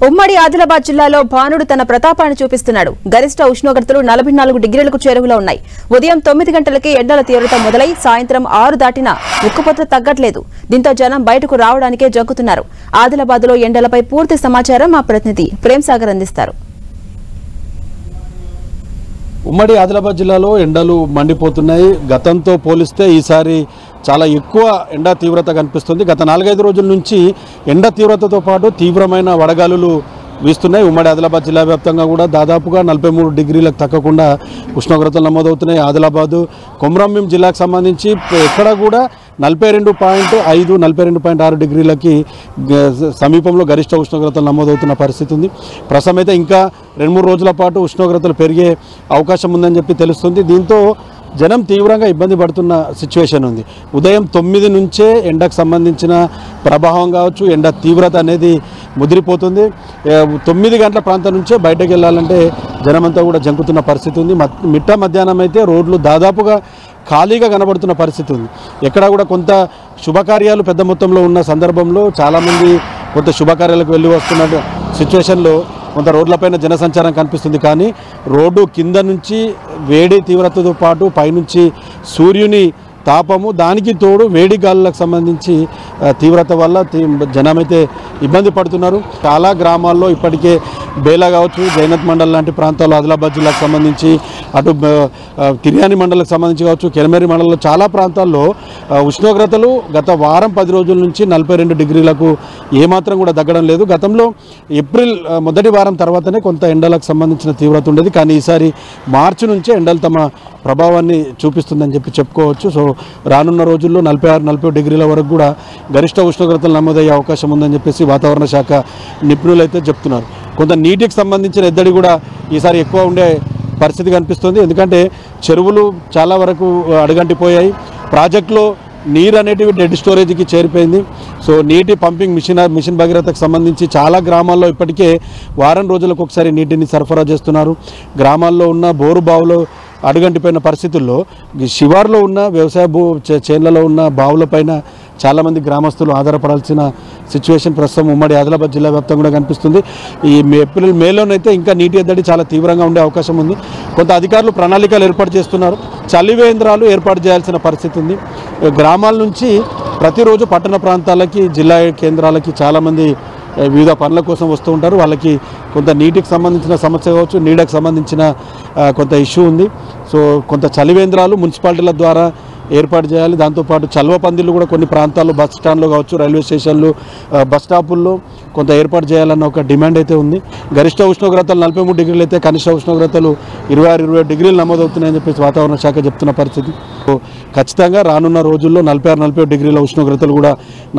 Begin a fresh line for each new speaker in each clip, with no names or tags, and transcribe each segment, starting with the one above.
ఉమ్మడి ఆదిలాబాద్ జిల్లాలో భానుడు తన ప్రతాపాన్ని చూపిస్తున్నాడు. గరిష్ట ఉష్ణోగ్రతలు 44 డిగ్రీలకు చేరువలో ఉన్నాయి. ఉదయం 9 గంటలకి ఎండల తీవ్రత మొదలై సాయంత్రం 6 దాటినా ఉక్కుపోత తగ్గట్లేదు. దీంతో జనం బయటకు రావడానికే జంకుతున్నారు. ఆదిలాబాద్ లో ఎండలపై పూర్తి సమాచారం మా ప్రతినిధి ప్రేమ్ సాగర్ అందిస్తారు.
ఉమ్మడి ఆదిలాబాద్ జిల్లాలో ఎండలు మండిపోతున్నాయి. గతంతో పోలిస్తే ఈసారి చాలా ఎక్కువ ఎండ తీవ్రత కనిపిస్తుంది. గత 4-5 రోజుల నుంచి ఎండ తీవ్రతతో పాటు తీవ్రమైన వడగాలులు వీస్తున్నాయి. ఉమ్మడి ఆదిలాబాద్ జిల్లా వ్యాప్తంగా కూడా దాదాపుగా 43 డిగ్రీలకు తగ్గకుండా ఉష్ణోగ్రతలు నమోదవుతున్నాయి. ఆదిలాబాదు కొమరంభీం జిల్లాకు సంబంధించి ఎక్కడ కూడా 42.5, 42.6 డిగ్రీలకి సమీపంలో గరిష్ట ఉష్ణోగ్రతలు నమోదవుతున్న పరిస్థితి ఉంది. ప్రస్తుతం అయితే ఇంకా 2-3 రోజుల పాటు ఉష్ణోగ్రతలు పెరిగే అవకాశం ఉందని చెప్పి తెలుస్తుంది. దీంతో జనం తీవ్రంగా ఇబ్బంది పడుతున్న సిచ్యువేషన్ ఉంది. ఉదయం 9 నుంచే ఎండకు సంబంధించిన ప్రభావం కావచ్చు, ఎండ తీవ్రత అనేది ముదిరిపోతుంది. 9 గంటల ప్రాంతం నుంచే బయటకు వెళ్ళాలంటే జనమంతా కూడా జంకుతున్న పరిస్థితి ఉంది. మిట్ట మధ్యాహ్నం అయితే రోడ్లు దాదాపుగా ఖాళీగా కనబడుతున్న పరిస్థితి ఉంది. ఎక్కడ కూడా కొంత శుభకార్యాలు పెద్ద మొత్తంలో ఉన్న సందర్భంలో చాలామంది కొంత శుభకార్యాలకు వెళ్ళి వస్తున్న సిచ్యువేషన్లో కొంత రోడ్లపైన జనసంచారం కనిపిస్తుంది. కానీ రోడ్డు కింద నుంచి వేడి తీవ్రతతో పాటు పైనుంచి సూర్యుని తాపము, దానికి తోడు వేడి గాలులకు సంబంధించి తీవ్రత వల్ల జనమైతే ఇబ్బంది పడుతున్నారు. చాలా గ్రామాల్లో ఇప్పటికే బేలా కావచ్చు, జైనత్ మండల్ లాంటి ప్రాంతాల్లో ఆదిలాబాద్ జిల్లాకు సంబంధించి, అటు తిర్యాని మండలకు సంబంధించి కావచ్చు, కెరమేరి మండలంలో చాలా ప్రాంతాల్లో ఉష్ణోగ్రతలు గత వారం 10 రోజుల నుంచి 42 డిగ్రీలకు ఏమాత్రం కూడా తగ్గడం లేదు. గతంలో ఏప్రిల్ మొదటి వారం తర్వాతనే కొంత ఎండలకు సంబంధించిన తీవ్రత ఉండేది. కానీ ఈసారి మార్చి నుంచే ఎండలు తమ ప్రభావాన్ని చూపిస్తుందని చెప్పుకోవచ్చు. సో రానున్న రోజుల్లో 46-47 డిగ్రీల వరకు కూడా గరిష్ట ఉష్ణోగ్రతలు నమోదయ్యే అవకాశం ఉందని చెప్పేసి వాతావరణ శాఖ నిపుణులు అయితే చెప్తున్నారు. కొంత నీటికి సంబంధించిన ఎద్దడి కూడా ఈసారి ఎక్కువ ఉండే పరిస్థితి కనిపిస్తుంది. ఎందుకంటే చెరువులు చాలా వరకు అడుగంటిపోయాయి. ప్రాజెక్టులో నీరు అనేటివి డెడ్ స్టోరేజ్కి చేరిపోయింది. సో నీటి పంపింగ్ మిషన్ భగీరథకు సంబంధించి చాలా గ్రామాల్లో ఇప్పటికే వారం రోజులకు ఒకసారి నీటిని సరఫరా చేస్తున్నారు. గ్రామాల్లో ఉన్న బోరు బావులు అడుగంటిపోయిన పరిస్థితుల్లో శివార్లో ఉన్న వ్యవసాయ చేన్లలో ఉన్న బావులపైన చాలామంది గ్రామస్తులు ఆధారపడాల్సిన సిచ్యువేషన్ ప్రస్తుతం ఉమ్మడి ఆదిలాబాద్ జిల్లా వ్యాప్తంగా కూడా కనిపిస్తుంది. ఈ ఏప్రిల్ మేలోనైతే ఇంకా నీటి ఎద్దడి చాలా తీవ్రంగా ఉండే అవకాశం ఉంది. కొంత అధికారులు ప్రణాళికలు ఏర్పాటు చేస్తున్నారు. చలివేంద్రాలు ఏర్పాటు చేయాల్సిన పరిస్థితి ఉంది. గ్రామాల నుంచి ప్రతిరోజు పట్టణ ప్రాంతాలకి, జిల్లా కేంద్రాలకి చాలామంది వివిధ పనుల కోసం వస్తూ ఉంటారు. వాళ్ళకి కొంత నీటికి సంబంధించిన సమస్య కావచ్చు, నీడకు సంబంధించిన కొంత ఇష్యూ ఉంది. సో కొంత చలివేంద్రాలు మున్సిపాలిటీల ద్వారా ఏర్పాటు చేయాలి. దాంతోపాటు చల్వ పందిళ్ళు కూడా కొన్ని ప్రాంతాల్లో బస్ స్టాండ్లో కావచ్చు, రైల్వే స్టేషన్లు, బస్ స్టాపుల్లో కొంత ఏర్పాటు చేయాలన్న ఒక డిమాండ్ అయితే ఉంది. గరిష్ట ఉష్ణోగ్రతలు 43 డిగ్రీలు అయితే కనిష్ట ఉష్ణోగ్రతలు 26-27 డిగ్రీలు నమోదవుతున్నాయని చెప్పేసి వాతావరణ శాఖ చెప్తున్న పరిస్థితి. ఖచ్చితంగా రానున్న రోజుల్లో 46-47 డిగ్రీల ఉష్ణోగ్రతలు కూడా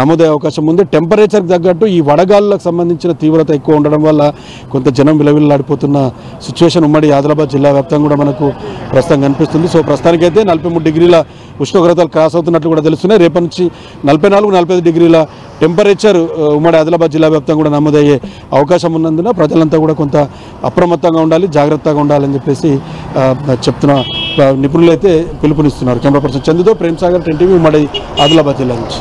నమోదయ్యే అవకాశం ఉంది. టెంపరేచర్కి తగ్గట్టు ఈ వడగాలులకు సంబంధించిన తీవ్రత ఎక్కువ ఉండడం వల్ల కొంత జనం విలవిల్లాడిపోతున్న సిచ్యువేషన్ ఉమ్మడి ఆదిలాబాద్ జిల్లా వ్యాప్తంగా కూడా మనకు ప్రస్తుతం కనిపిస్తుంది. సో ప్రస్తుతానికైతే 43 డిగ్రీల ఉష్ణోగ్రతలు క్రాస్ అవుతున్నట్లు కూడా తెలుస్తున్నాయి. రేపటి నుంచి 44-45 డిగ్రీల టెంపరేచర్ ఉమ్మడి ఆదిలాబాద్ జిల్లా వ్యాప్తంగా కూడా నమోదయ్యే అవకాశం ఉన్నందున ప్రజలంతా కూడా కొంత అప్రమత్తంగా ఉండాలి, జాగ్రత్తగా ఉండాలని చెప్పేసి చెప్తున్న నిపుణులు అయితే పిలుపునిస్తున్నారు. కెమెరా పర్సన్ చందుతో ప్రేమ్ సాగర్, 10 టీవీ, ఉమ్మడి ఆదిలాబాద్ జిల్లా నుంచి.